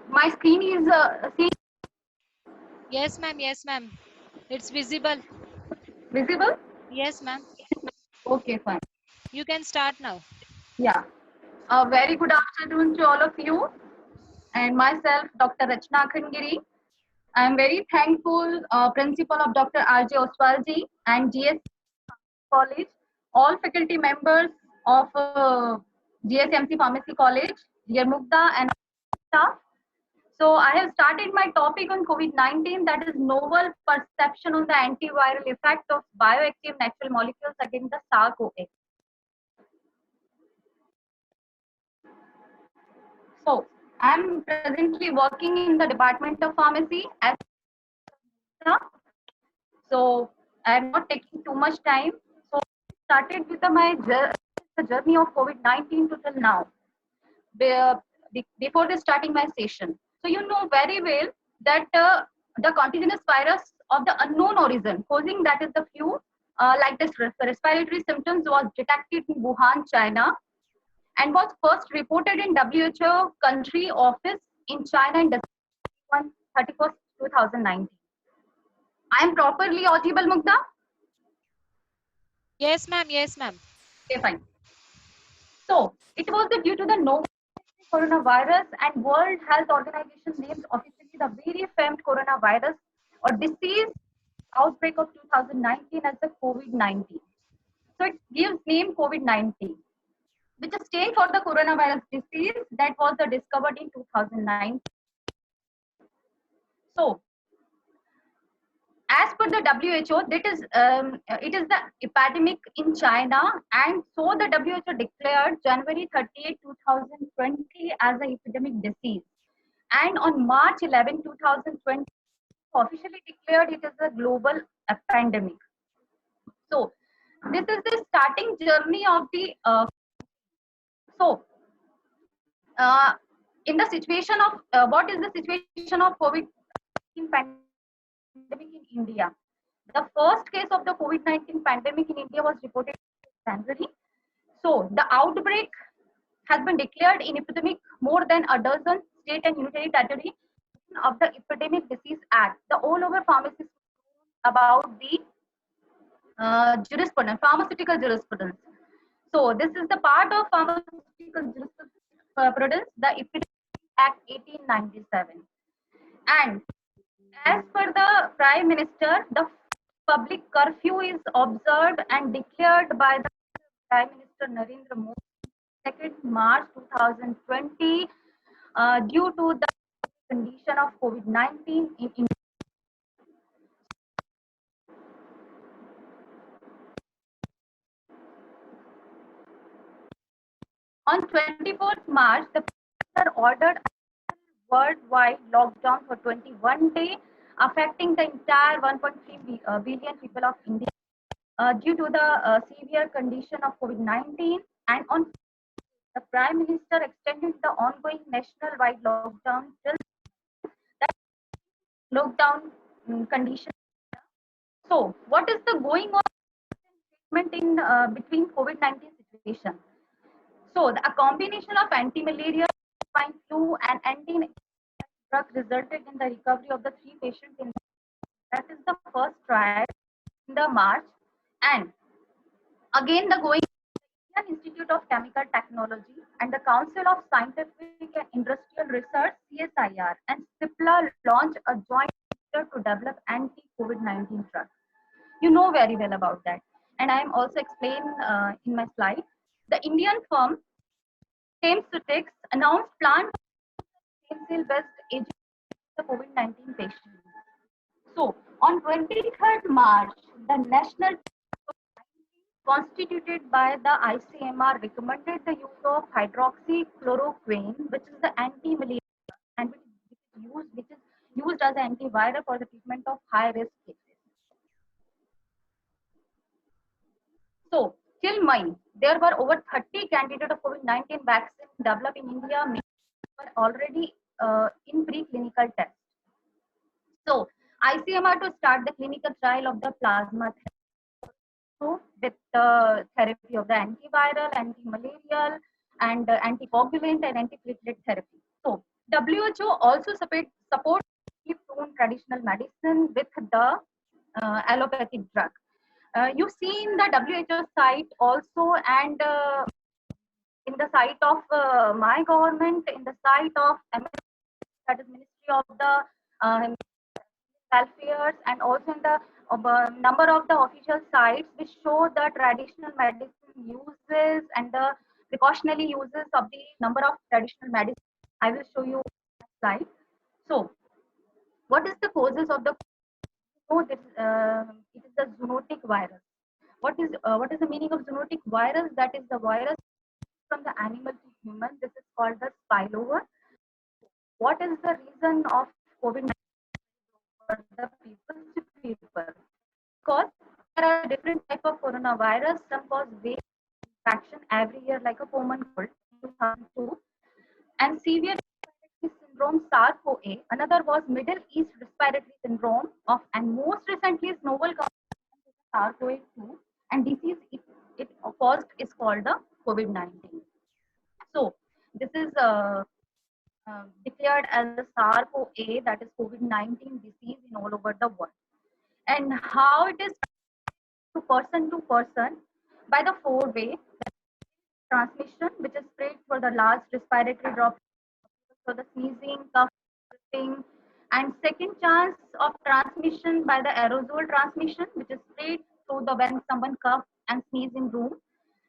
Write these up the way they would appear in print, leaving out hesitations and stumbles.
My screen is Yes, ma'am. Yes, ma'am. It's visible. visible. Yes, ma'am. Okay, fine. You can start now. Yeah. A very good afternoon to all of you and myself, Dr. Rachna Khandgiri. I am very thankful, Principal of Dr. R.J. Oswalji and GS College, all faculty members of GSMC Pharmacy College, dear Mugda and staff. So I have started my topic on COVID-19, that is novel perception on the antiviral effect of bioactive natural molecules against the SARS-CoV. So I'm presently working in the Department of Pharmacy as so I'm not taking too much time. So I started with the journey of COVID-19 to till now. Before the starting my session. So you know very well that the contagious virus of the unknown origin causing that is the flu, like this respiratory symptoms was detected in Wuhan, China, and was first reported in WHO country office in China in December 31st, 2019. I am properly audible, Mugda? Yes, ma'am. Yes, ma'am. Okay, fine. So it was due to the novel coronavirus, and World Health Organization named officially the very famed coronavirus or disease outbreak of 2019 as the COVID-19. So it gives name COVID-19, which is stand for the coronavirus disease that was discovered in 2009. So as per the WHO, that is it is the epidemic in China, and so the WHO declared January 30, 2020 as an epidemic disease, and on March 11, 2020, officially declared it as a global pandemic. So this is the starting journey of the so uh, in the situation of what is the situation of COVID-19 pandemic in India? The first case of the COVID-19 pandemic in India was reported in January. So the outbreak has been declared in epidemic more than a dozen state and unitary territory of the Epidemic Disease Act. The all over pharmacists about the jurisprudence, pharmaceutical jurisprudence. So this is the part of pharmaceutical jurisprudence, the Epidemic Act 1897. And as per the Prime Minister, the public curfew is observed and declared by the Prime Minister Narendra Modi 2nd March 2020 due to the condition of COVID-19 in India. On 24th March, the Prime Minister ordered a worldwide lockdown for 21 days, affecting the entire 1.3 billion people of India due to the severe condition of COVID-19. And on the Prime Minister extended the ongoing national-wide lockdown till that lockdown condition. So, what is the going on treatment in between COVID-19 situation? So, a combination of anti-malaria, swine flu, and anti drug resulted in the recovery of the three patients in that is the first trial in the March. And again, the going Indian Institute of Chemical Technology and the Council of Scientific and Industrial Research (CSIR) and CIPLA launched a joint venture to develop anti-COVID-19 drugs. You know very well about that, and I am also explain in my slide. The Indian firm Thamesutics announced plan stem cell-based agent for the COVID-19 patients. So, on 23rd March, the National constituted by the ICMR recommended the use of hydroxychloroquine, which is the anti-malaria and which is used as an antiviral for the treatment of high-risk cases. So, till May, there were over 30 candidates of COVID-19 vaccine developed in India, were already in preclinical tests. So, ICMR to start the clinical trial of the plasma with the therapy of the antiviral, anti-malarial, and anticoagulant and antiplatelet therapy. So WHO also supports proven traditional medicine with the allopathic drug. You see in the WHO site also, and in the site of my government, in the site of that is Ministry of the Welfare, and also in the number of the official sites which show the traditional medicine uses and the precautionary uses of the number of traditional medicine. I will show you a slide. So, what is the causes of the? Oh, this it is the zoonotic virus. What is the meaning of zoonotic virus? That is the virus from the animal to human. This is called the spillover. What is the reason of COVID-19 for the people to people? Because there are different type of coronavirus. Some cause various infection every year, like a common cold, 2002, and severe respiratory syndrome SARS-CoV-2. Another was Middle East respiratory syndrome and most recently is novel SARS-CoV-2, and disease it caused is called the COVID-19. So this is declared as the SARS-CoV-2, that is COVID-19 disease in all over the world. And how it is to person by the four-way transmission, which is spread for the large respiratory droplets, so the sneezing, coughing, and second chance of transmission by the aerosol transmission, which is spread through the when someone coughs and sneezes in room.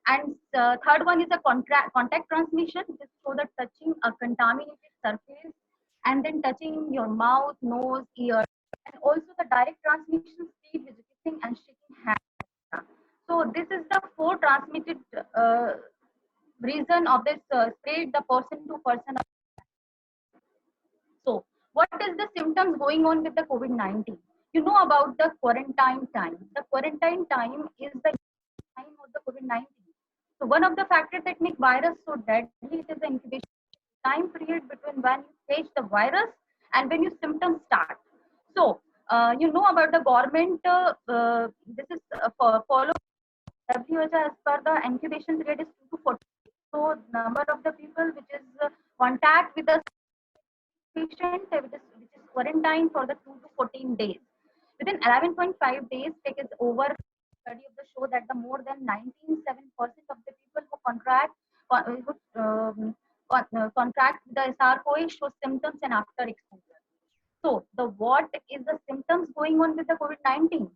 And third one is a contact transmission, which is through the touching a contaminated surface and then touching your mouth, nose, ear, and also the direct transmission spread with kissing and shaking hands. So this is the four transmitted reason of this spread the person to person. So, what is the symptoms going on with the COVID-19? You know about the quarantine time. The quarantine time is the time of the COVID-19. So, one of the factors that make virus so deadly is the incubation time period between when you stage the virus and when your symptoms start. So, you know about the government. This is follow WHO as per the incubation period is 2 to 40. So, number of the people which is contact with the patient which is quarantined for the 2 to 14 days. Within 11.5 days, take is over study of the show that the more than 97% of the people who contract the SARS-CoV show symptoms and after exposure. So, the what is the symptoms going on with the COVID-19?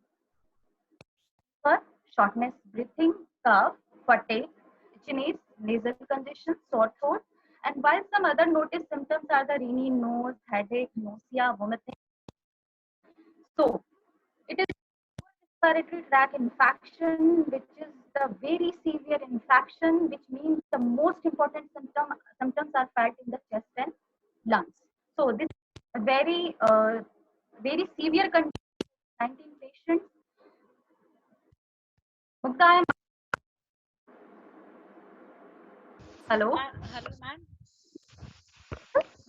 Shortness, breathing, cough, fatigue, itchiness, nasal congestion, sore throat, and while some other noticed symptoms are the runny nose, headache, nausea, vomiting. So, it is respiratory tract infection, which is the very severe infection, which means the most important symptoms are felt in the chest and lungs. So, this is a very severe condition. 19 patients. Mukta, hello. Hello, ma'am.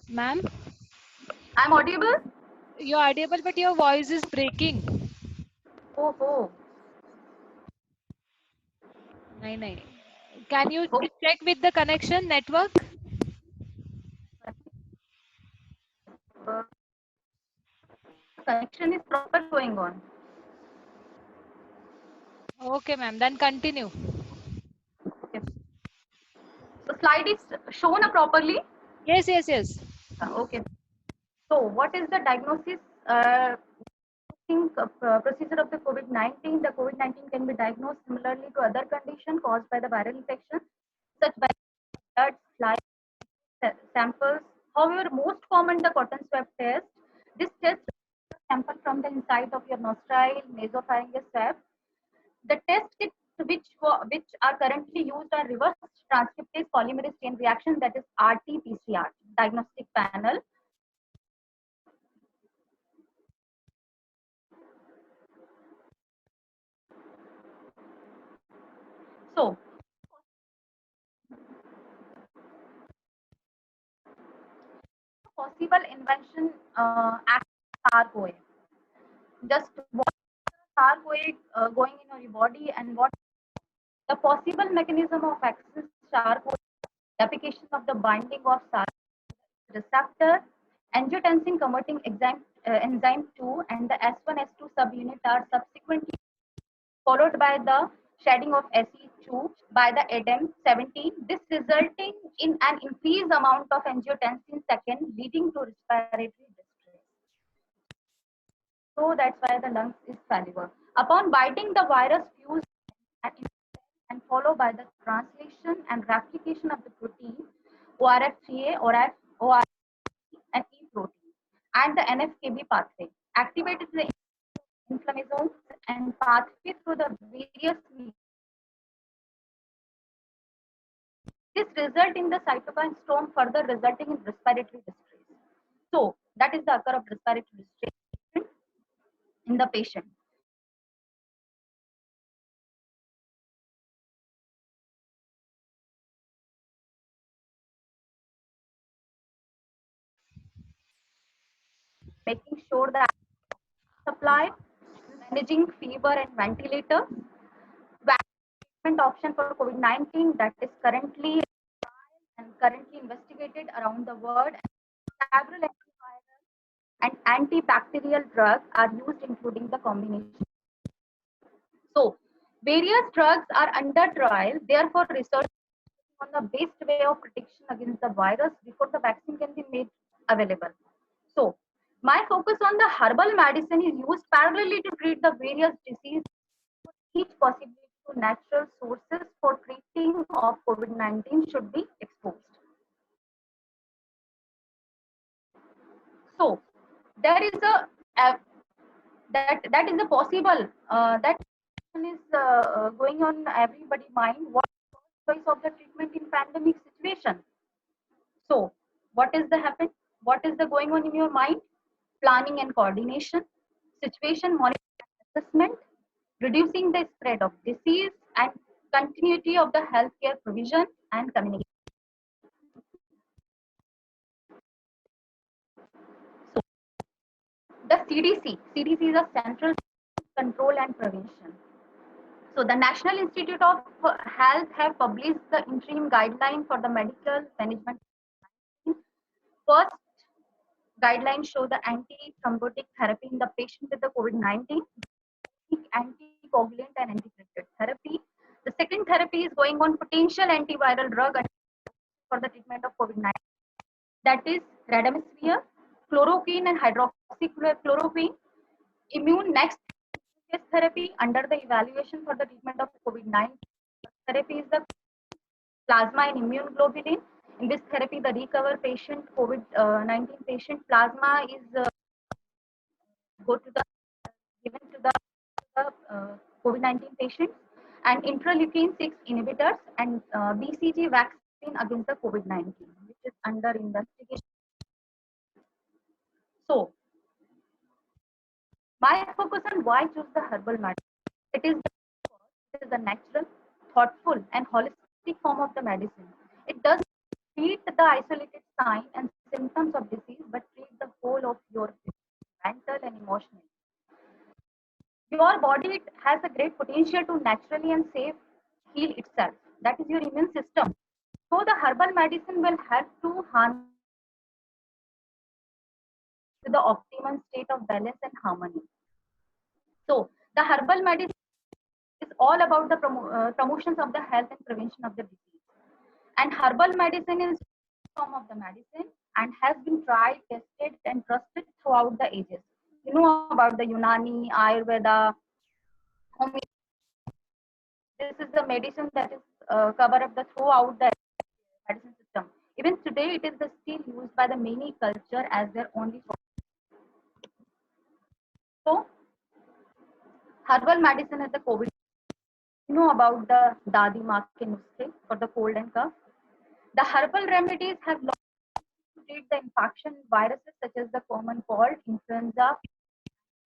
Ma'am, I'm audible. you're audible, but your voice is breaking. Oh, oh. Nahin, nahin. Can you Okay. check with the connection network? Uh, connection is proper going on. Okay, ma'am. Then continue. Okay. The slide is shown properly. Yes, yes, yes. Okay. So, what is the diagnosis? Procedure of the COVID-19. The COVID-19 can be diagnosed similarly to other conditions caused by the viral infection, such by blood, saliva samples. However, most common the cotton swab test. This test sample from the inside of your nostril, nasopharyngeal swab. The test kits which are currently used are reverse transcriptase polymerase chain reaction, that is RT-PCR diagnostic panel. So, possible invention SARS-CoV. Just what SARS-CoV going in your body and what the possible mechanism of access SARS-CoV, application of the binding of SARS receptor, angiotensin converting enzyme 2, and the S1 S2 subunit are subsequently followed by the shedding of SE2 by the ADAM17, this resulting in an increased amount of angiotensin second, leading to respiratory distress. So that's why the lungs is failure. Upon biting, the virus fused and followed by the translation and replication of the protein ORF3A, ORF, and E protein, and the NFKB pathway activated the inflammasomes and pathway through the various means. This result in the cytokine storm, further resulting in respiratory distress. So that is the occur of respiratory distress in the patient. Making sure that supply, managing fever and ventilator, treatment option for COVID-19 that is currently investigated around the world. Several antiviral and antibacterial drugs are used, including the combination. So, various drugs are under trial. Therefore, research on the best way of protection against the virus before the vaccine can be made available. So, my focus on the herbal medicine is used parallelly to treat the various diseases, each possibility to natural sources for treating of COVID-19 should be exposed. So, there is a that is a possible that is going on everybody's mind. What choice of the treatment in pandemic situation? So, what is the happen? What is the going on in your mind? Planning and coordination, situation monitoring and assessment, reducing the spread of disease, and continuity of the healthcare provision and communication. So, the CDC is a Central Control and Prevention. So the National Institute of Health have published the interim guideline for the medical management. First guidelines show the anti-thrombotic therapy in the patient with the COVID-19, anticoagulant and antiplatelet therapy. The second therapy is going on potential antiviral drug for the treatment of COVID-19. That is remdesivir, chloroquine and hydroxychloroquine. Immune next therapy under the evaluation for the treatment of COVID-19. Therapy is the plasma and immune globulin. In this therapy, the recover patient, COVID-19 patient plasma is given to the COVID-19 patients, and interleukin 6 inhibitors and BCG vaccine against the COVID-19, which is under investigation. So, my focus on why choose the herbal medicine. It is a natural, thoughtful, and holistic form of the medicine. It does treat the isolated sign and symptoms of disease, but treat the whole of your mental and emotional. Your body has a great potential to naturally and safe heal itself. That is your immune system. So the herbal medicine will help to harness the optimum state of balance and harmony. So the herbal medicine is all about the promotions of the health and prevention of the disease. And herbal medicine is form of the medicine and has been tried, tested, and trusted throughout the ages. You know about the Unani, Ayurveda, this is the medicine that is cover up the throughout the medicine system. Even today, it is still used by the many culture as their only source. So, herbal medicine is the COVID. You know about the Dadi Maa ke nuskhe for the cold and cough. The herbal remedies have long to treat the infection viruses such as the common cold, influenza,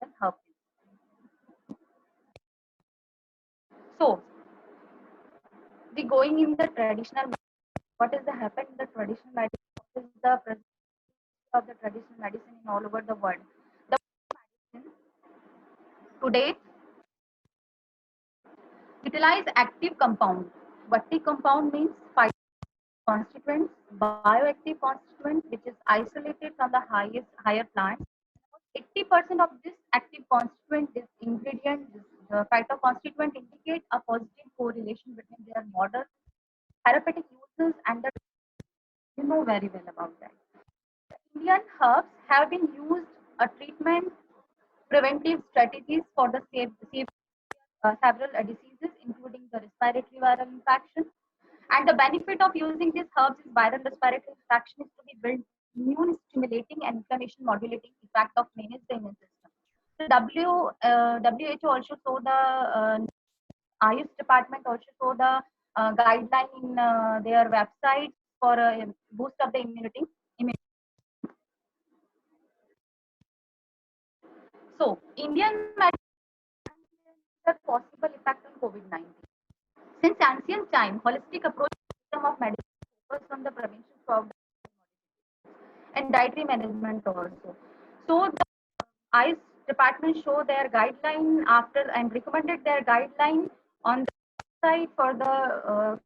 and herpes. So, the going in the traditional, what is the happen in the traditional medicine? What is the presence of the traditional medicine in all over the world? The medicine today utilize active compound. What the compound means? constituents, bioactive constituent, which is isolated from the higher plants. 80% of this active constituent, this ingredient, this phytoconstituent indicate a positive correlation between their modern therapeutic uses and the you know very well about that. Indian herbs have been used a treatment preventive strategies for the several diseases, including the respiratory viral infection. And the benefit of using these herbs is viral respiratory infection is to be built immune stimulating and inflammation modulating effect of manage the immune system. The WHO also saw the Ayush department also saw the guideline in their website for boost of the immunity. So, Indian medicine possible effect on COVID-19. Since ancient time, holistic approach system of medicine focused on the prevention of and dietary management also. So the ICE department show their guideline after and recommended their guideline on the site for the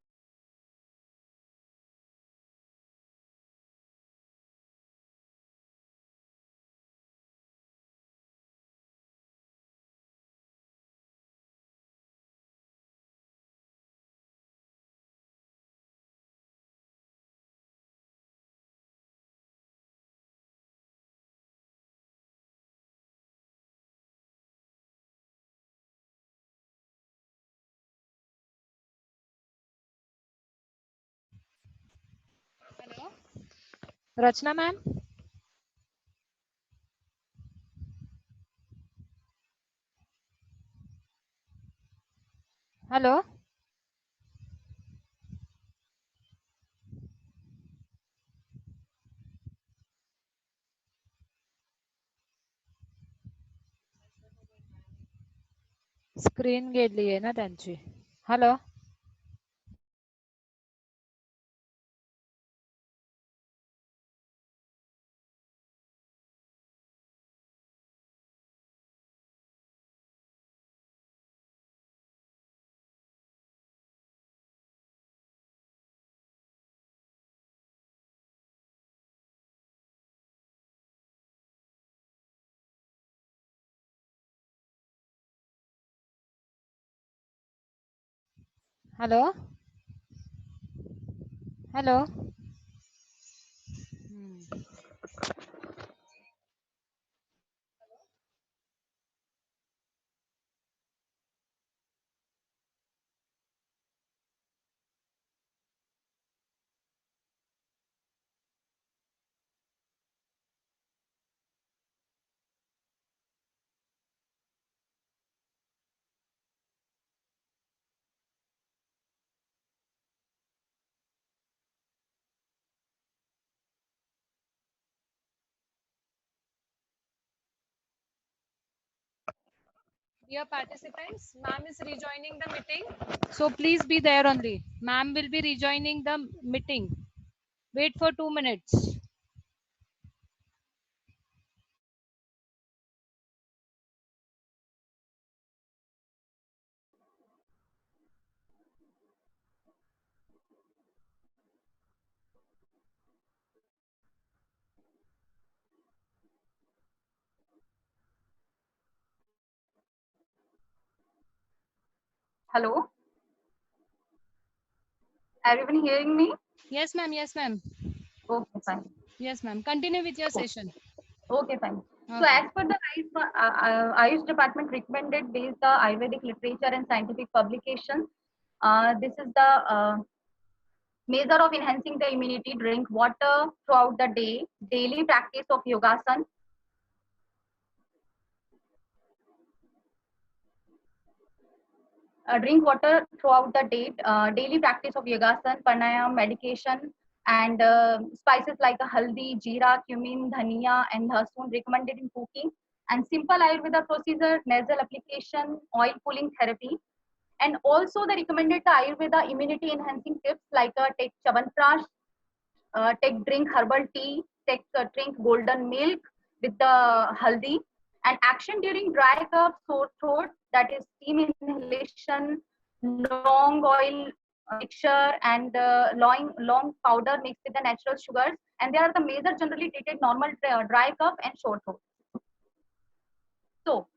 Hello, Rachna ma'am. Hello. Screen गेली आहे ना त्यांची. Hello. Hello. Hello. Dear participants, ma'am is rejoining the meeting. So please be there only. Ma'am will be rejoining the meeting. Wait for 2 minutes. hello. Everyone hearing me? Yes, ma'am. Yes, ma'am. Okay, fine. Yes, ma'am. Continue with your session. Okay, fine. So Okay. as per the Ayush department recommended based the Ayurvedic literature and scientific publications, this is the measure of enhancing the immunity. Drink water throughout the day. Daily practice of yogasan. Drink water throughout the day. Daily practice of yogasan, pranayam, medication, and spices like haldi, jeera, cumin, dhania, and lasun recommended in cooking. And simple Ayurveda procedure, nasal application, oil pulling therapy. And also they recommended the Ayurveda immunity enhancing tips like take chavanprash, take drink herbal tea, take drink golden milk with the haldi, and action during dry cough, sore throat, that is steam inhalation, long oil mixture and long powder mixed with the natural sugars, and they are the major generally treated normal dry cough and sore throat. So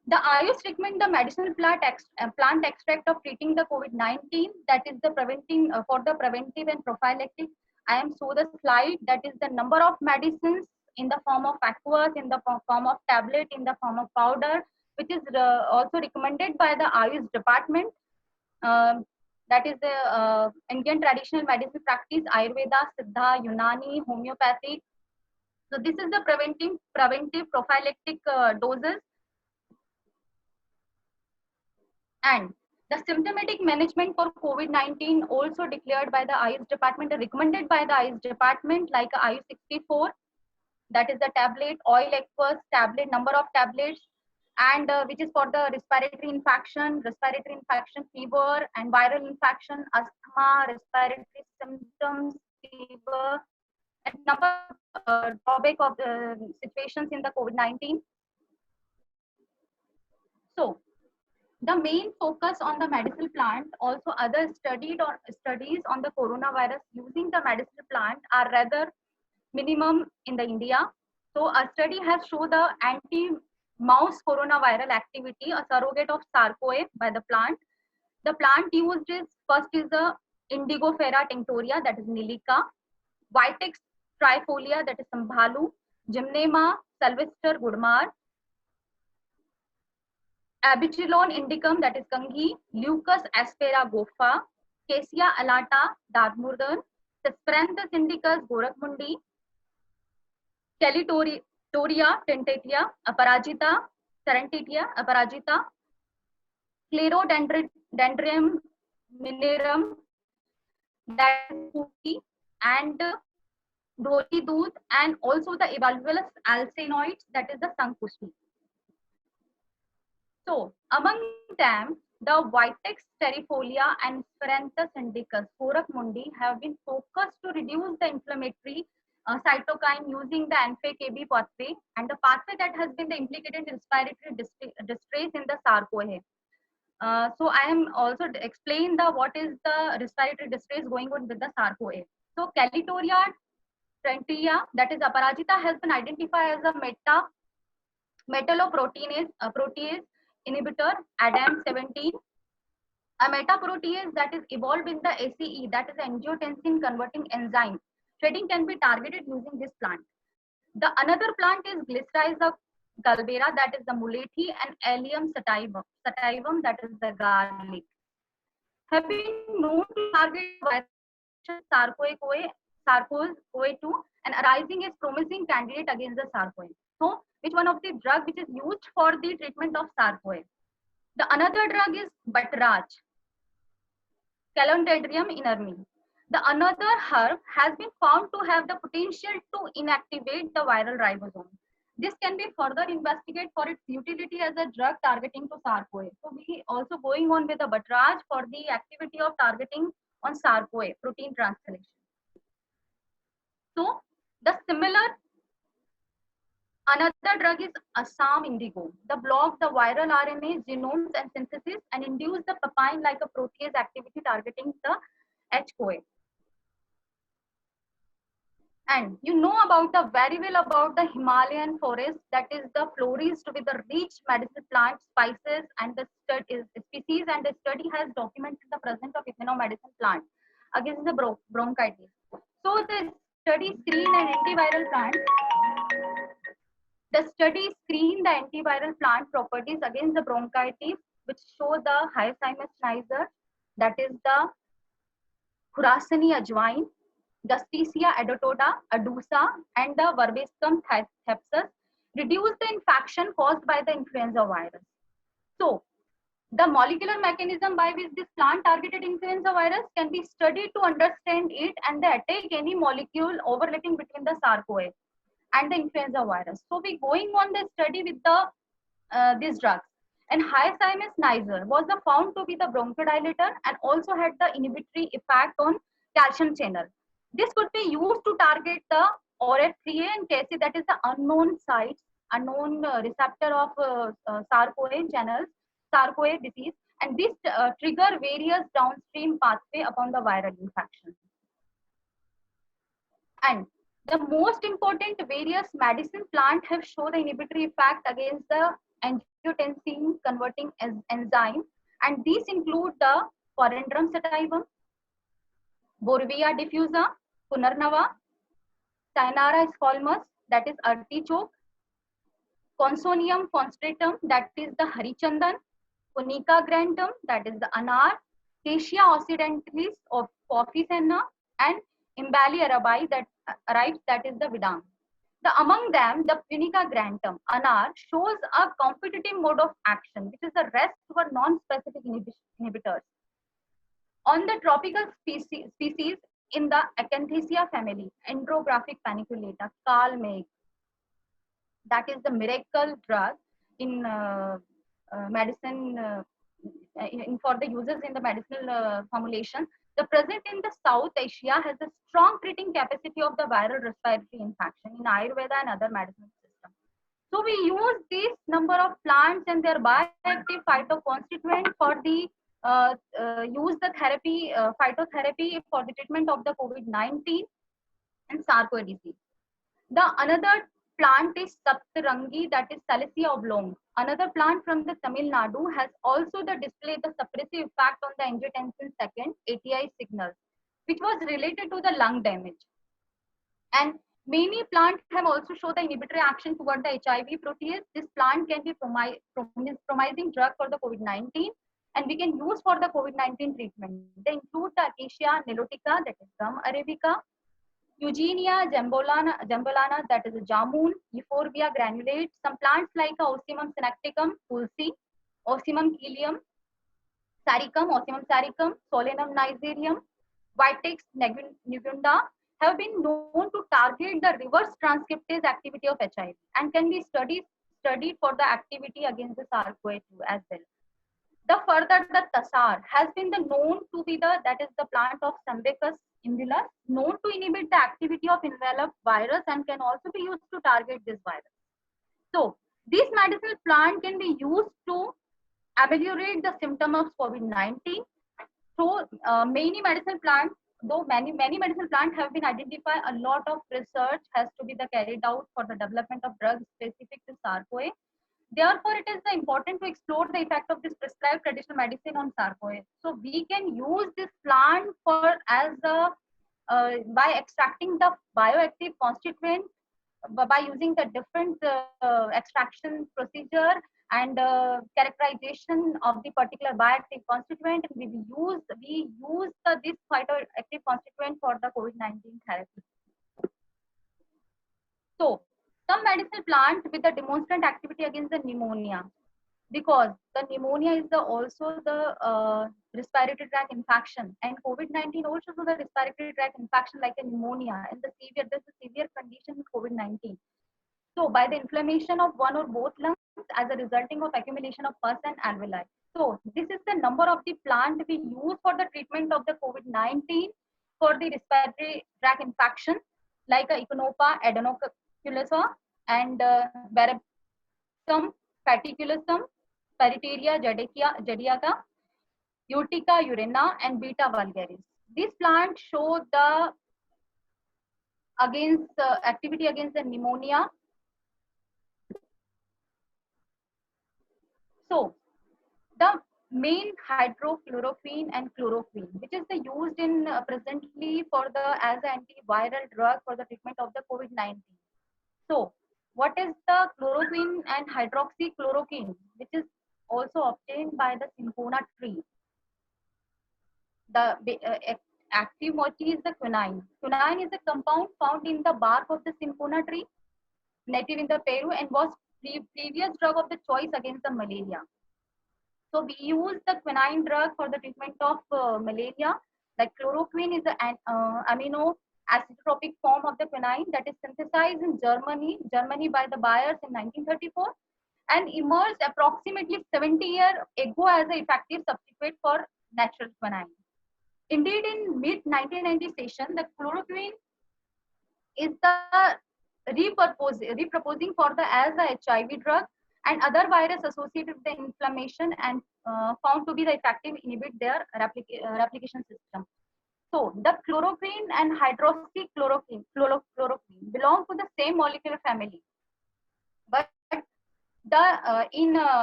the Ayush recommend the medicinal plant extract of treating the COVID-19, that is the preventing for the preventive and prophylactic. I am show the slide, that is the number of medicines in the form of aqueous, in the form of tablet, in the form of powder, which is also recommended by the Ayush department. Um, that is the Indian traditional medicine practice, Ayurveda, Siddha, Unani, homeopathic. So this is the preventive prophylactic doses. And the symptomatic management for COVID-19 also declared by the Ayush department, recommended by the Ayush department, like Ayush 64, that is the tablet, oil aqueous tablet, number of tablets, and which is for the respiratory infection, fever, and viral infection, asthma, respiratory symptoms, fever, and number drawback of the situations in the COVID-19. So the main focus on the medicinal plant, also other studies on the coronavirus using the medicinal plant are rather minimum in the India. So a study has shown the anti-mouse coronaviral activity, a surrogate of sarcoid by the plant. The plant used is first is the Indigofera tinctoria, that is Nilica, Vitex trifolia, that is Sambhalu, Gymnema sylvester Gudmar, Abicillon indicum, that is Kangi, Leucus aspera Gopha, Cassia alata Darmurdan, Cespranthus indicus Gorakhmundi, Calitoria tentatia Aparajita, Serentitia Aparajita, Sclerodendrium minerum, that is Puki, and Dholi Doodh, and also the evaluous alcenoids, that is the Sankushni. So among them, the Vitex terrifolia and Sphaeranthus indicus Gorakhmundi have been focused to reduce the inflammatory cytokine using the NFKB pathway, and the pathway that has been implicated in respiratory distress in the sarcoid. So I am also explain the what is the respiratory distress going on with the sarcoid. So Calitoria trentia, that is Aparajita, has been identified as a metalloprotease inhibitor, ADAM17, a metaprotease that is evolved in the ACE, that is angiotensin converting enzyme. Trading can be targeted using this plant. The another plant is Glycyrrhiza galbera, that is the mulethi, and Allium sativum, that is the garlic, have been known to target SARS-CoV-2 and arising as promising candidate against the sarcoid. So, which one of the drug which is used for the treatment of sarcoid? The another drug is Batraj, Calendarium inermi. The another herb has been found to have the potential to inactivate the viral ribosome. This can be further investigated for its utility as a drug targeting to sarcoid. So we also going on with the Batraj for the activity of targeting on sarcoid protein translation. So the similar another drug is Assam indigo. The block the viral RNA genomes and synthesis and induce the papain like a protease activity targeting the H-CoA. And you know about the very well about the Himalayan forest, that is the flourished with the rich medicinal plants, spices, and the species. And the study has documented the presence of immunomedicine plant against the bronchitis. So the study screen an antiviral plant. The study screened the antiviral plant properties against the bronchitis, which show the Hyoscyamus niger, that is the Khurasani ajwain, Justicia adusa, and the Verbascum thepsus, reduce the infection caused by the influenza virus. So, the molecular mechanism by which this plant targeted influenza virus can be studied to understand it and the attack any molecule overlapping between the sarcoid and the influenza virus. So, we going on the study with the these drugs. And Hyoscyamus niger was found to be the bronchodilator and also had the inhibitory effect on calcium channel. This could be used to target the ORF3A and KC, that is the unknown sites, unknown receptor of sarcoid channels, sarcoid disease, and this trigger various downstream pathway upon the viral infection. And the most important various medicine plant have shown the inhibitory effect against the angiotensin converting enzyme, and these include the Corundum sativum, Borvia diffusa, Punarnava, Cyanara scolmus, that is artichoke, Consonium constratum, that is the harichandan, Punica grantum, that is the anar, Cassia occidentalis of coffee senna, and Imbali arabi, that is the vidang. Among them, the Punica grantum, anar, shows a competitive mode of action, which is the rest were non-specific inhibitors on the tropical species in the Acanthisia family, Andrographic paniculata, Kalmeg, that is the miracle drug in medicine for the users in the medicinal formulation. The present in the South Asia has a strong treating capacity of the viral respiratory infection in Ayurveda and other medicinal systems. So we use this number of plants and their bioactive phytoconstituent for the use the therapy, phytotherapy for the treatment of the COVID-19 and Sarcoid disease. The another plant is Saptarangi, that is Salacia oblong. Another plant from the Tamil Nadu has also displayed the suppressive effect on the angiotensin second ATI signal, which was related to the lung damage. And many plants have also shown the inhibitory action toward the HIV protease. This plant can be promising drug for the COVID-19, and we can use for the COVID-19 treatment. They include the Acacia nilotica, that is gum arabica, Eugenia jambolana, that is a jamun, Euphorbia granulate, some plants like Ocimum synecticum, tulsi, Ocimum kilium, saricum, Ocimum saricum, Solanum nigeриum, Vitex nugunda have been known to target the reverse transcriptase activity of HIV and can be studied for the activity against the SARS-CoV-2 as well. The tassar has been known to be that is the plant of Sambucus invulus, known to inhibit the activity of enveloped virus and can also be used to target this virus. So this medicinal plant can be used to ameliorate the symptom of COVID-19. So many medicinal plants, though many medicinal plants have been identified, a lot of research has to be carried out for the development of drugs specific to SARS-CoV. Therefore, it is important to explore the effect of this prescribed traditional medicine on SARS-CoV. So we can use this plant for as a by extracting the bioactive constituent by using the different extraction procedure and characterization of the particular bioactive constituent. We use this phytoactive constituent for the COVID-19 therapy. So some medicinal plant with the demonstrant activity against the pneumonia, because the pneumonia is also the respiratory tract infection, and COVID-19 also the respiratory tract infection like a pneumonia, and there's a severe condition with COVID-19. So by the inflammation of one or both lungs as a resulting of accumulation of pus and alveoli. So this is the number of the plant we use for the treatment of the COVID-19 for the respiratory tract infection like a Echinopa adenoculata and Barabbasum faticulosum, Pariteria jadiata, Urtica urina, and Beta vulgaris. These plants show the activity against the pneumonia. So the main hydrochloroquine and chloroquine, which is used in presently for the as an antiviral drug for the treatment of the COVID-19. So what is the chloroquine and hydroxychloroquine, which is also obtained by the cinchona tree? The active moiety is the quinine. Quinine is a compound found in the bark of the cinchona tree, native in the Peru, and was previous drug of the choice against the malaria. So we use the quinine drug for the treatment of malaria. Like chloroquine is an amino acidotropic form of the quinine that is synthesized in Germany by the Bayers in 1934 and emerged approximately 70 years ago as an effective substitute for natural quinine. Indeed, in mid-1990 session, the chloroquine is the repurposing for the as a HIV drug, and other virus associated with the inflammation and found to be the effective inhibit their replication system. So the chloroquine and hydroxychloroquine belong to the same molecular family, but the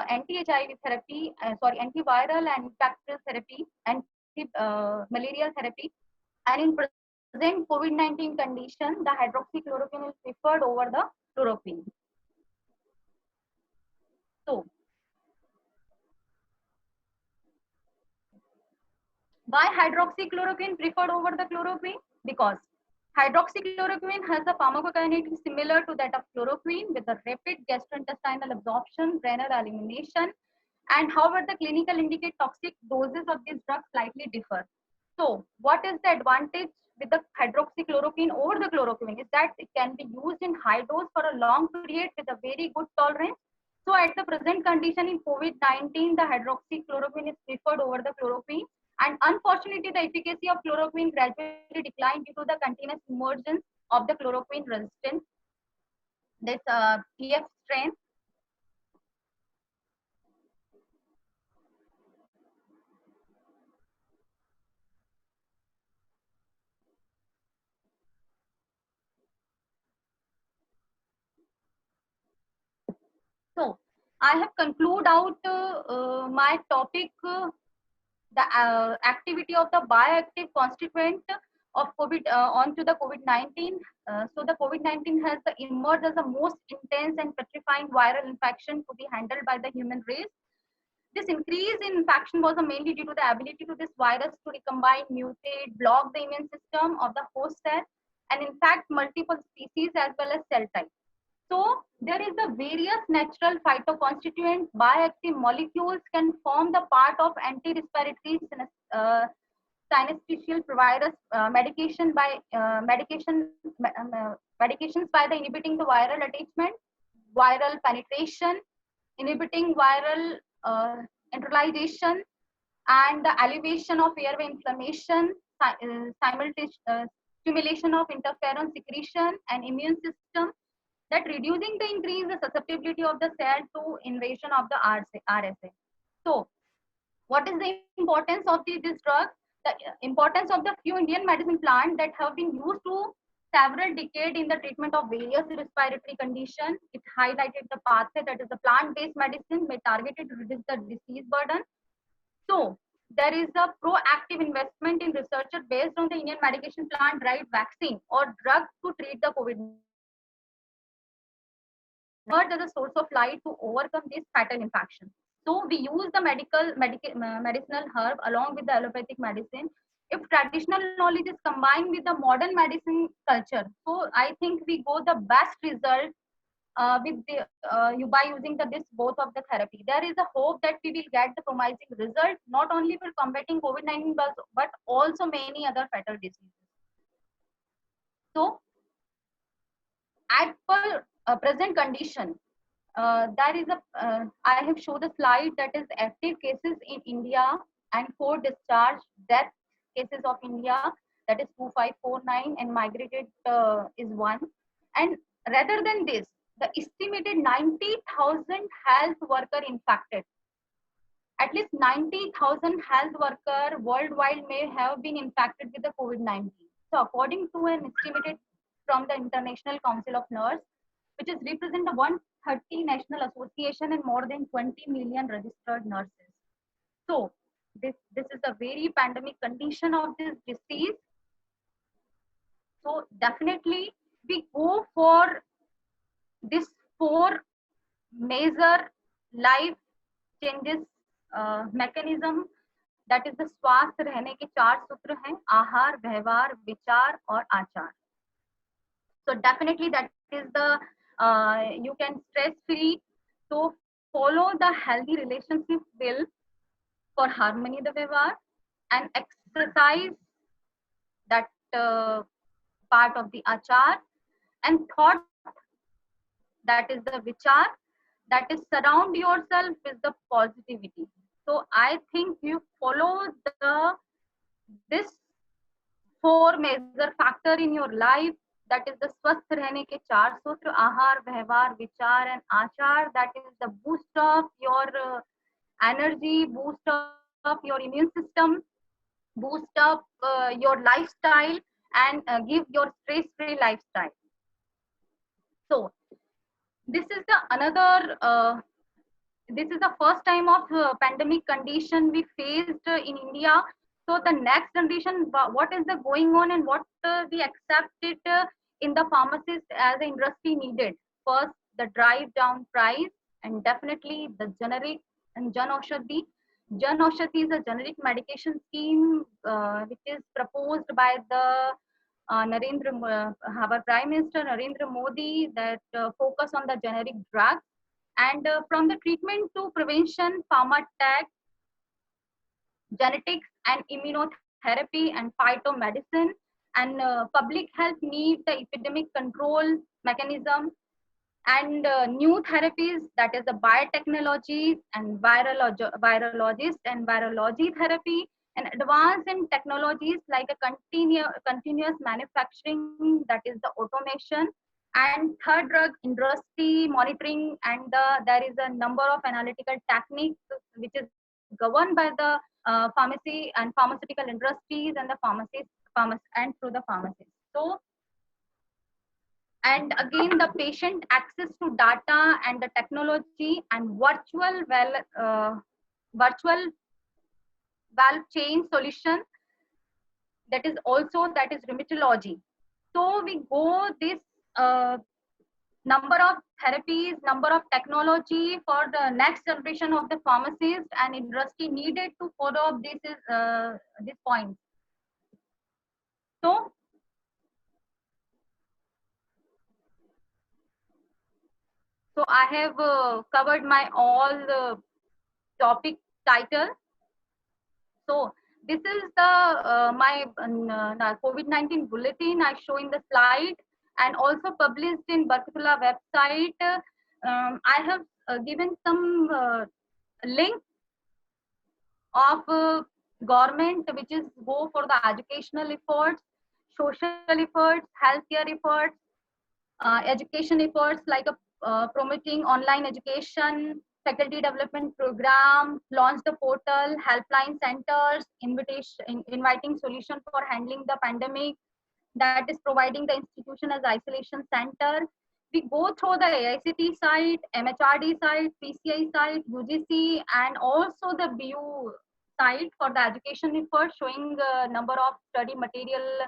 anti-HIV therapy, antiviral and infectious therapy, anti-malarial therapy, and in present COVID-19 condition, the hydroxychloroquine is preferred over the chloroquine. So, why hydroxychloroquine preferred over the chloroquine? Because hydroxychloroquine has a pharmacokinetics similar to that of chloroquine with a rapid gastrointestinal absorption, renal elimination, and however the clinical indicate toxic doses of these drugs slightly differ. So what is the advantage with the hydroxychloroquine over the chloroquine is that it can be used in high dose for a long period with a very good tolerance. So at the present condition in COVID-19, the hydroxychloroquine is preferred over the chloroquine. And unfortunately, the efficacy of chloroquine gradually declined due to the continuous emergence of the chloroquine resistant, this TF strain. So I have concluded out my topic, the activity of the bioactive constituent of COVID onto the COVID-19. So the COVID-19 has emerged as the most intense and petrifying viral infection to be handled by the human race. This increase in infection was mainly due to the ability to this virus to recombine, mutate, block the immune system of the host cell, and infect multiple species as well as cell types. So there is the various natural phytoconstituent bioactive molecules can form the part of anti-respiratory synestetial virus medication by medications by the inhibiting the viral attachment, viral penetration, inhibiting viral internalization, and the elevation of airway inflammation, simultaneous stimulation of interferon secretion and immune system, that reducing the increase the susceptibility of the cell to invasion of the RSA. So what is the importance of this drug? The importance of the few Indian medicine plants that have been used to several decades in the treatment of various respiratory conditions. It highlighted the pathway that is the plant-based medicine may targeted to reduce the disease burden. So there is a proactive investment in researcher based on the Indian medication plant-derived vaccine or drug to treat the COVID as a source of light to overcome this fatal infection. So we use the medicinal herb along with the allopathic medicine. If traditional knowledge is combined with the modern medicine culture, so I think we go the best result with you by using this both of the therapy. There is a hope that we will get the promising result not only for combating COVID-19 but also many other fatal diseases. So at present condition, there is I have showed a slide that is active cases in India and 4 discharge death cases of India, that is 2549, and migrated is 1. And rather than this, the estimated 90,000 health worker infected. At least 90,000 health worker worldwide may have been infected with the COVID-19. So according to an estimated from the International Council of Nurse, which is represent the 130 national association and more than 20 million registered nurses. So this is a very pandemic condition of this disease. So definitely we go for this 4 major life changes mechanism, that is the स्वस्थ रहने के 4 सूत्र हैं, आहार, व्यवहार, विचार और आचार. So definitely that is the you can stress free to follow the healthy relationship will for harmony the व्यवहार, and exercise that part of the achar, and thought, that is the vichar, that is surround yourself with the positivity. So I think you follow this 4 major factor in your life, that is the स्वस्थ रहने के 4 सूत्र, आहार, व्यवहार, विचार and आचार, that is the boost of your energy, boost of your immune system, boost up your lifestyle and give your stress-free lifestyle. So this is the another this is the first time of pandemic condition we faced in India. So the next condition, what is the going on and what we accepted in the pharmacist as the industry needed. First, the drive down price and definitely the generic and Jan Aushadhi. Jan Aushadhi is a generic medication scheme which is proposed by the our Prime Minister Narendra Modi that focus on the generic drugs and from the treatment to prevention, pharma tech, genetics and immunotherapy and phytomedicine and public health need the epidemic control mechanism and new therapies, that is the biotechnology and virologist and virology therapy and advance in technologies like a continuous manufacturing, that is the automation and third drug industry monitoring and there is a number of analytical techniques which is governed by the pharmacy and pharmaceutical industries and the pharmacies and through the pharmacies. So and again the patient access to data and the technology and virtual valve chain solution, that is also that is rheumatology. So we go this number of therapies, number of technology for the next generation of the pharmacist and industry needed to follow up this point. So I have covered my all the topic title. So this is the my COVID-19 bulletin I show in the slide and also published in Barkatullah website. I have given some link of government which is go for the educational efforts, social efforts, healthcare efforts, education efforts like promoting online education, faculty development program, launch the portal, helpline centers, inviting solution for handling the pandemic, that is providing the institution as isolation center. We go through the AICT site, MHRD site, PCI site, UGC, and also the BU site for the education effort, showing the number of study material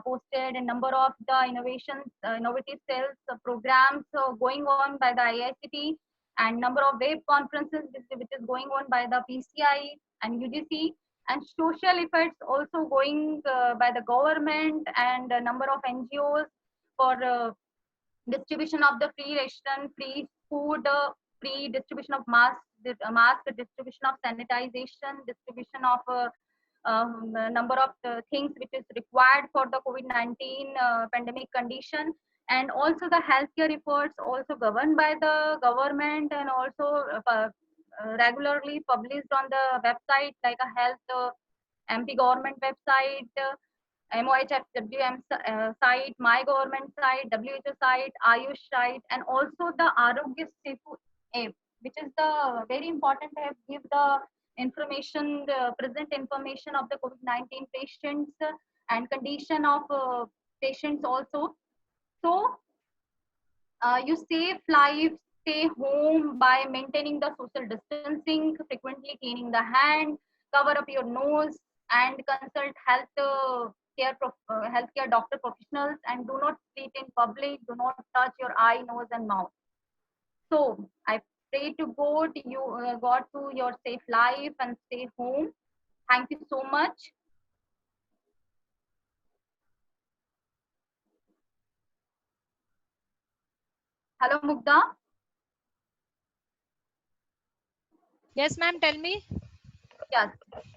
posted and number of the innovative sales programs going on by the IICT and number of web conferences which is going on by the PCI and UGC and social efforts also going by the government and a number of NGOs for distribution of the free ration, free food, free distribution of mask, distribution of sanitization, distribution of number of things which is required for the COVID-19 pandemic condition and also the healthcare efforts also governed by the government and also regularly published on the website like a health MP government website, MOHFWM site, my government site, WHO site, Ayush site, and also the Arogya Setu app, which is the very important app, give the information, the present information of the COVID-19 patients and condition of patients also. So you save lives, stay home by maintaining the social distancing, frequently cleaning the hand, cover up your nose, and consult healthcare doctor professionals, and do not spit in public, do not touch your eye, nose, and mouth. So I pray to God, God to your safe life and stay home. Thank you so much. Hello, Mugdha. Yes, ma'am, tell me. Yes,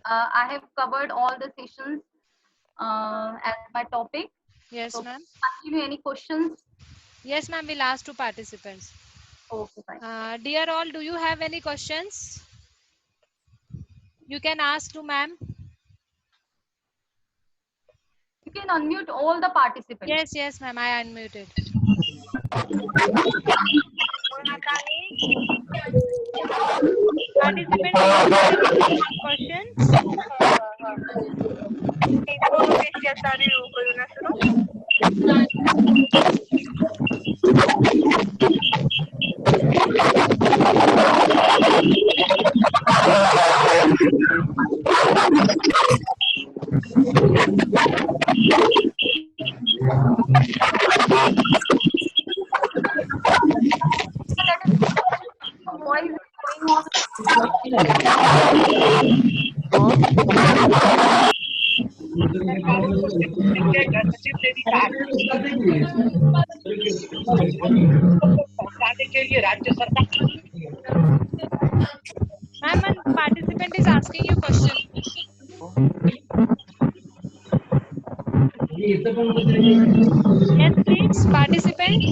I have covered all the sessions as my topic. Yes, So ma'am. continue any questions? Yes, ma'am, we'll ask to participants. Okay, fine. Dear all, do you have any questions? You can ask to ma'am. You can unmute all the participants. Yes, yes, ma'am. I unmuted. Participant, questions? Voice is going on. Ma'am, one participant is asking you question. Yes, please, participant.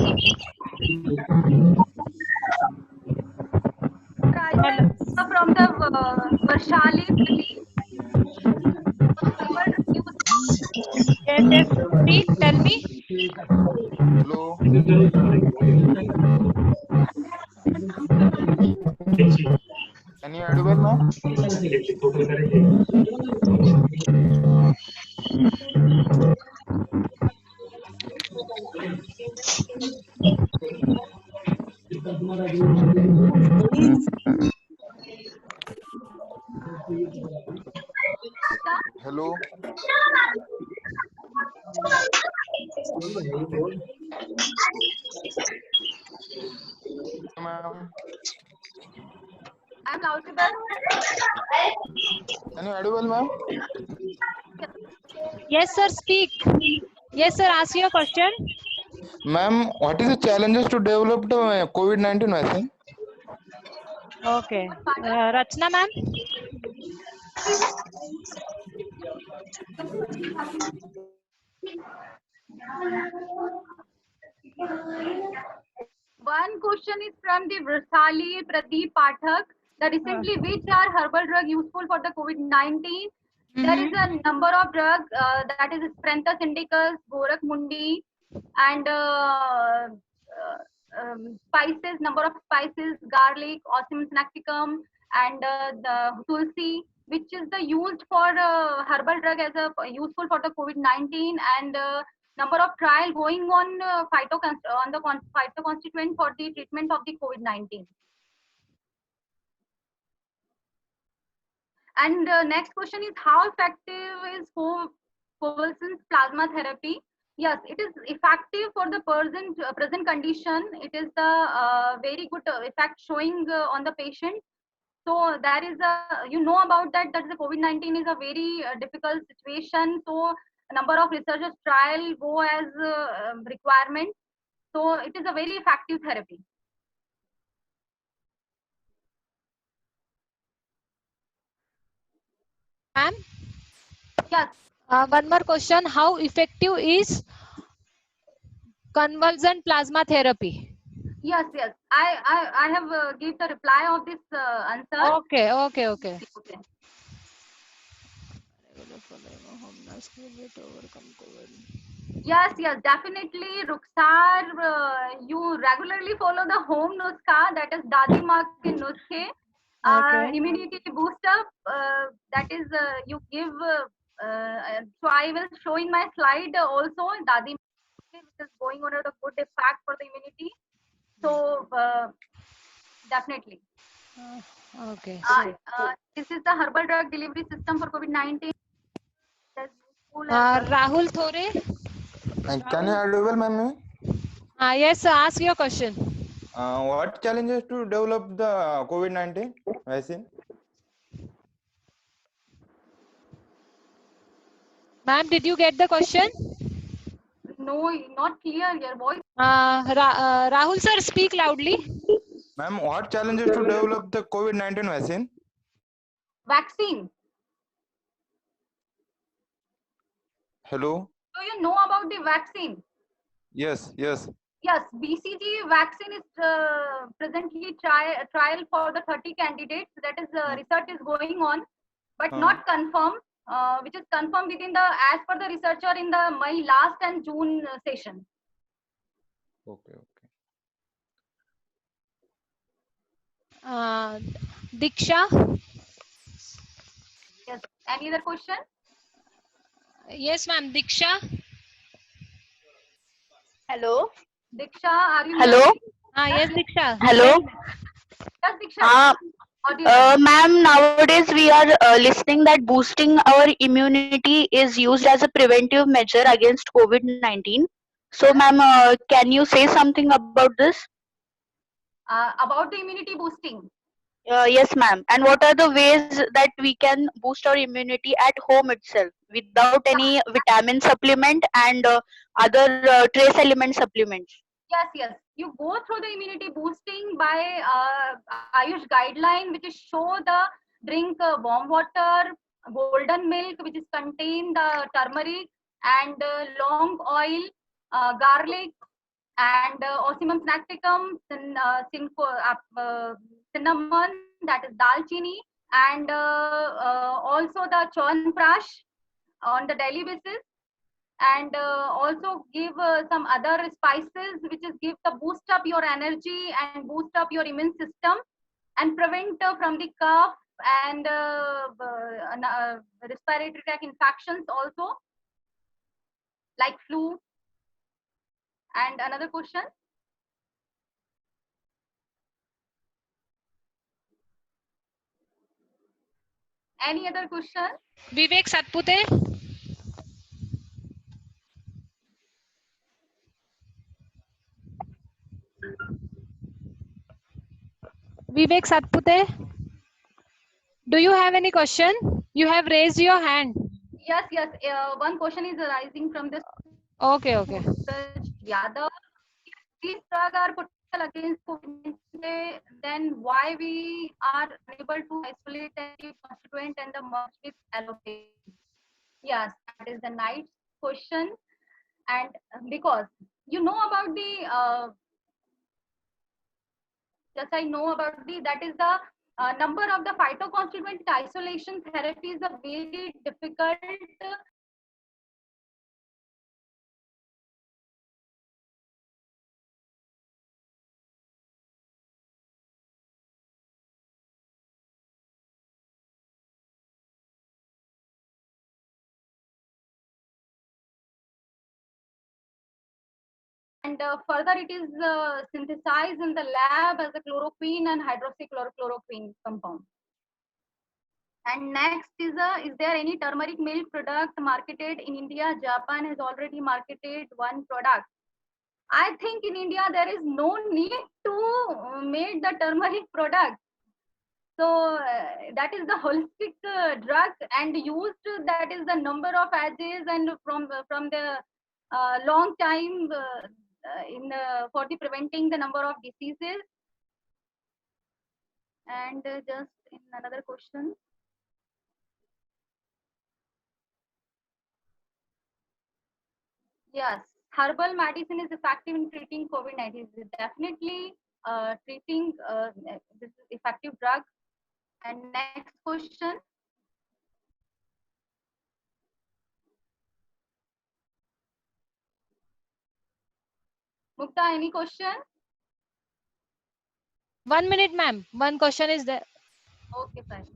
Hello. From the Varshali city. Yes, yes. Speak. Tell me. Hello. Can you audible, ma'am? Hello. Ma'am. I'm audible. Can you audible, ma'am? Yes, sir. Speak. Yes, sir. Ask your question. Ma'am, what is the challenges to develop the COVID-19 vaccine? Okay. Rachna, ma'am. One question is from the Varsali Pradeep Pathak. That recently, which are herbal drug useful for the COVID-19? There is a number of drugs that is Sprenthus indicus, Gorak Mundi, and spices, number of spices, garlic, Ocimum snacticum, and the tulsi, which is the used for herbal drug as a useful for the COVID-19, and number of trial going on phytoconstituent for the treatment of the COVID-19. And next question is, how effective is Covalescence plasma therapy? Yes, it is effective for the present condition. It is the very good effect showing on the patient. So there is a, you know about that the COVID-19 is a very difficult situation. So a number of researchers trial go as requirement. So it is a very effective therapy. Ma'am. Yes. One more question. How effective is convulsant plasma therapy? Yes, yes. I have give the reply of this answer. Okay, okay, okay. Okay. Yes, yes, definitely. Ruxar, you regularly follow the home nuska, that is Dadi Ma ke nuske. Okay. Immunity boost up, that is you give. So I will show in my slide also Dadi Ma, which is going on a good effect for the immunity. So definitely. Okay. This is the herbal drug delivery system for COVID-19. Rahul Thore. Can you audible, ma'am? Yes, sir. Ask your question. What challenges to develop the COVID-19 vaccine? Ma'am, did you get the question? No, not clear. Your voice. Rahul sir, speak loudly. Ma'am, what challenges to develop the COVID-19 vaccine? Vaccine. Hello. Do you know about the vaccine? Yes, yes. Yes, BCG vaccine is presently trial for the 30 candidates. That is research is going on, but not confirmed. which is confirmed within the, as per the researcher in the May last and June session. Okay, okay. Diksha? Yes. Any other question? Yes, ma'am. Diksha? Hello. Diksha, are you Hello. hearing? Yes, Diksha. Hello. Yes, Diksha. Uh, Audible. Ma'am, nowadays we are listening that boosting our immunity is used as a preventive measure against COVID-19. So, Yes. ma'am, can you say something about this? About the immunity boosting. Yes, ma'am. And what are the ways that we can boost our immunity at home itself without any vitamin supplement and other trace element supplements? Yes, yes. You go through the immunity boosting by Ayush guideline, which is show the drink warm water, golden milk, which is contain the turmeric and long oil, garlic, and Ocimum snacticum, cinnamon, that is dalchini, and also the chyawanprash on the daily basis, and also give some other spices which is give the boost up your energy and boost up your immune system and prevent from the cough and respiratory tract infections also, like flu. And another question? Any other question? Vivek Satpute? Vivek Satpute? Do you have any question? You have raised your hand. Yes, yes. One question is arising from this Okay, okay. Yadav. These drugs are potential against COVID-19, then why we are unable to isolate the constituent and the merge with allopathy? Yes, that is the nice question. And because you know about the, just I know about the, that is the number of the phytoconstituent isolation therapy is a very difficult and further it is synthesized in the lab as a chloroquine and hydroxychloroquine compound. And next is there any turmeric milk product marketed in India? Japan has already marketed one product. I think in India there is no need to make the turmeric product. So that is the holistic drug and used. That is the number of ages and from the long time in for the preventing the number of diseases. And just in another question. Yes, herbal medicine is effective in treating COVID-19. It's definitely treating this is effective drug. And next question. Mukta, any question? 1 minute, ma'am. One question is there. Okay, fine.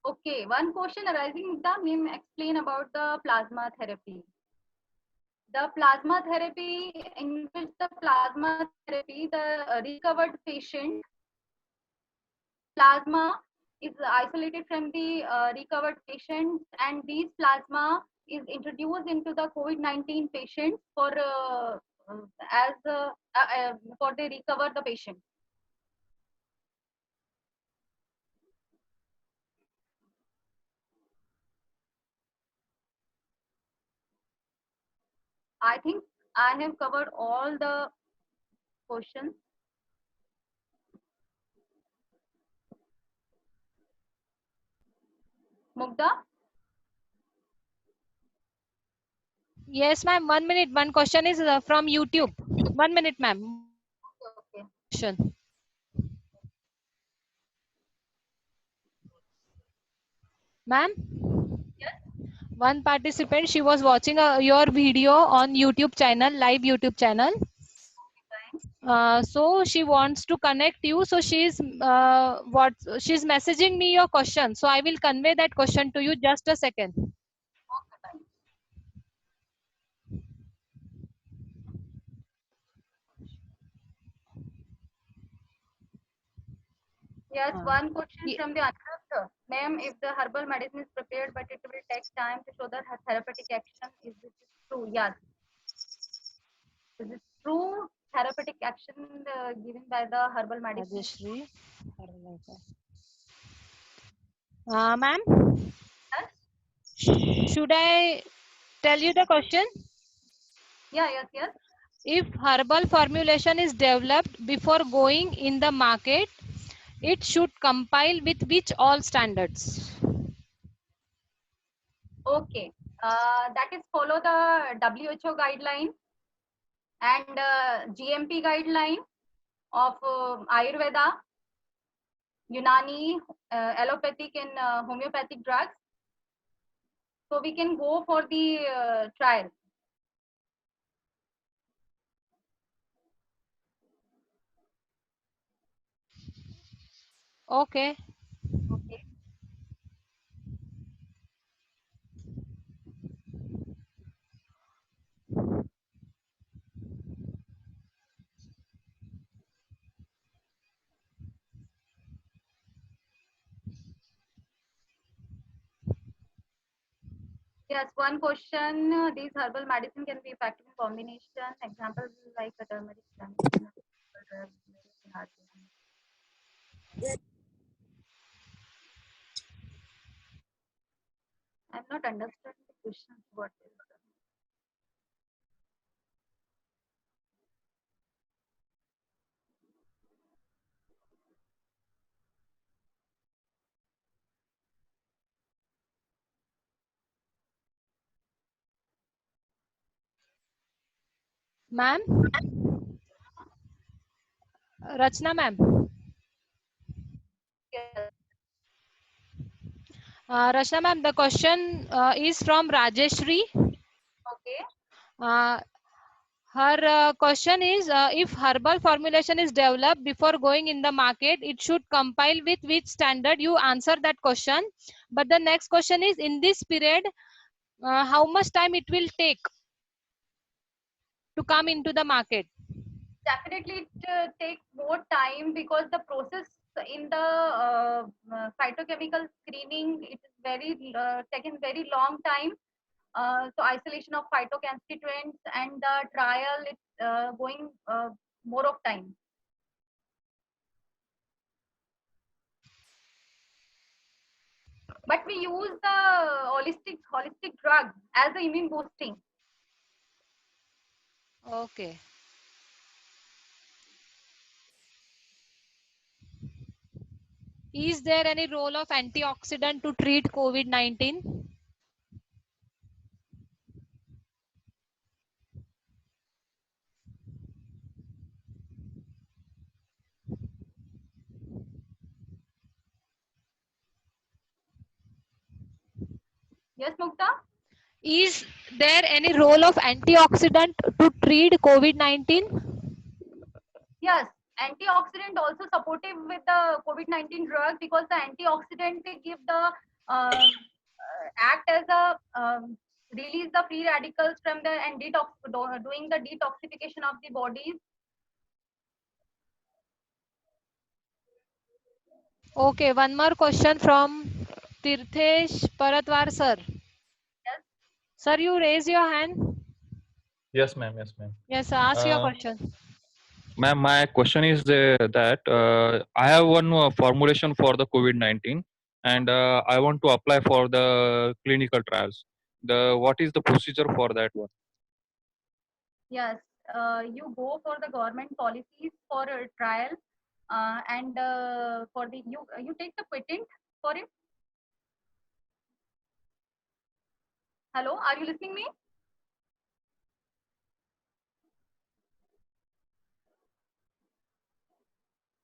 Okay, one question arising, Mukta, may explain about the plasma therapy. The plasma therapy, in which the plasma therapy, the recovered patient plasma is isolated from the recovered patients, and these plasma is introduced into the COVID-19 patients for as for they recover the patient. I think I have covered all the questions. Mugdha? Yes, ma'am. 1 minute. One question is from YouTube. 1 minute, ma'am. Okay. Question. Ma'am, Yes. one participant, she was watching your video on YouTube channel, live YouTube channel. Fine. So she wants to connect you. So she's she's messaging me your question. So I will convey that question to you. Just a second. Okay, fine. Yes, one question Ye- from the Anuradha. Ma'am, if the herbal medicine is prepared, but it will take time to show the therapeutic action, is this true? Yes. Is it true therapeutic action given by the herbal medicine? Rajeshri. Ma'am, Yes. should I tell you the question? Yeah, yes, yes. If herbal formulation is developed before going in the market, it should compile with which all standards? Okay. That is follow the WHO guideline and GMP guideline of Ayurveda, Unani, allopathic and homeopathic drugs. So we can go for the trial. Okay. Okay. Yes, one question. These herbal medicine can be effective in combination. Examples like turmeric, lemon, I'm not understanding the question. What is Ma'am? Rachna ma'am. yes. Rachna ma'am, the question is from Rajeshri. Okay. Uh, her question is if herbal formulation is developed before going in the market, it should compile with which standard? You answer that question. But the next question is in this period, how much time it will take to come into the market? Definitely it takes more time because the process in the phytochemical screening it is very taken very long time. So isolation of phytoconstituents and the trial it's going more of time. But we use the holistic drug as a immune boosting. Okay. Is there any role of antioxidant to treat COVID-19? Yes, Mukta? Is there any role of antioxidant to treat COVID-19? Yes, antioxidant also supportive with the COVID-19 drug because the antioxidant they give the act as a release the free radicals from the and doing the detoxification of the bodies. Okay, one more question from Tirthesh Paratwar sir. Yes. Sir, you raise your hand. Yes, ma'am. Yes, ma'am. Yes, ask your Uh, question. Ma'am, my question is that I have one formulation for the COVID-19, and I want to apply for the clinical trials. The what is the procedure for that one? Yes. you go for the government policies for a trial, and for the you take the patent for it. Hello, are you listening me?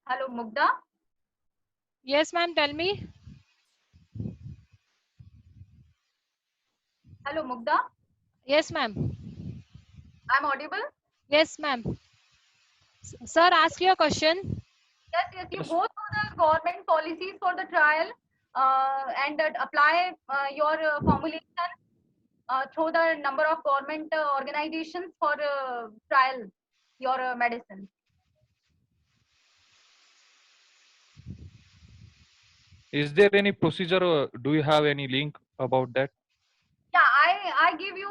Hello, Mugda. Yes, ma'am. Tell me. Hello, Mugda. Yes, ma'am. I'm audible. Yes, ma'am. Sir, ask your question. Yes, yes. You go through the government policies for the trial, and apply your formulation through the number of government organizations for trial your medicine. Is there any procedure? Do you have any link about that? Yeah, I give you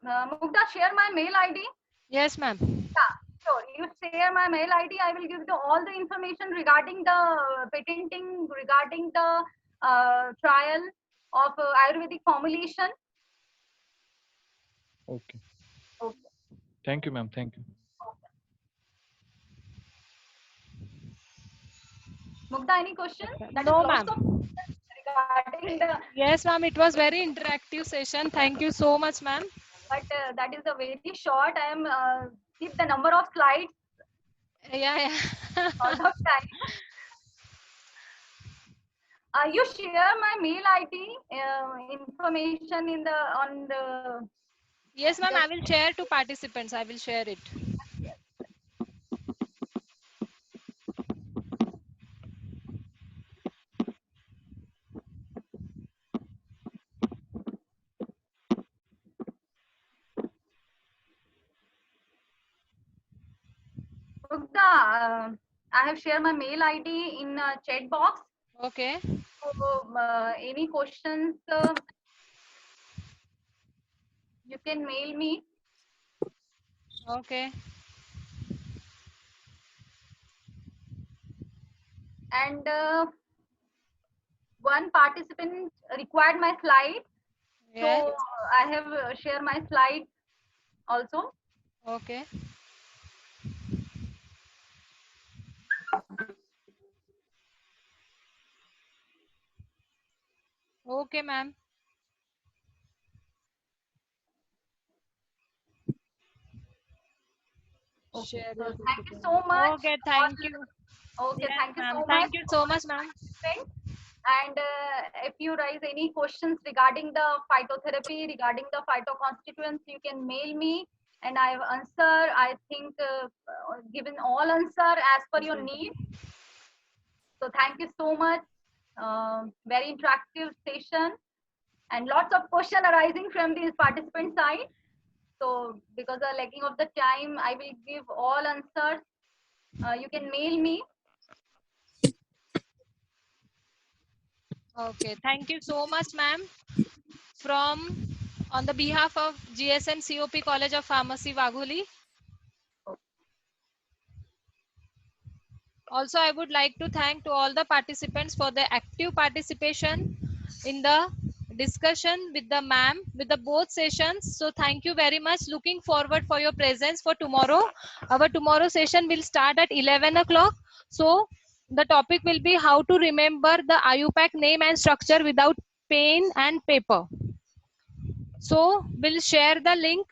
Mugda, share my mail ID. Yes, ma'am. Yeah, sure. You share my mail ID. I will give you all the information regarding the patenting, regarding the trial of Ayurvedic formulation. Okay. Okay. Thank you, ma'am. Thank you. Mugda, any question? That No, is lots ma'am. of questions regarding the, Yes, ma'am. It was very interactive session. Thank you so much, ma'am. but that is a very short. I am keep the number of slides Yeah, all yeah. of time. You share my mail ID information in the on the. Yes, ma'am. I will share to participants. I will share it. Yes. Mugda, I have shared my mail ID in chat box. Okay. So any questions, you can mail me. Okay. And one participant required my slide, Yes. so I have shared my slide also. Okay. Okay, ma'am. Share So your thank you so much. Okay, thank you. Okay, Yes, thank you ma'am. so much. Thank you so much, ma'am. Participants. And if you raise any questions regarding the phytotherapy, regarding the phytoconstituents, you can mail me and I will answer. I think given all answer as per your need. So thank you so much. Very interactive session and lots of question arising from the participant side. So because of lacking of the time, I will give all answers. You can mail me. Okay, thank you so much, ma'am. On the behalf of GSN COP College of Pharmacy, Wagholi. Also, I would like to thank to all the participants for their active participation in the discussion with the ma'am, with the both sessions. So thank you very much. Looking forward for your presence for tomorrow. Our tomorrow session will start at 11 o'clock. So the topic will be how to remember the IUPAC name and structure without pen and paper. So we'll share the link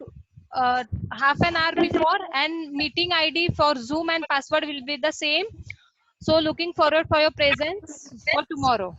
half an hour before, and meeting ID for Zoom and password will be the same. So looking forward for your presence for tomorrow.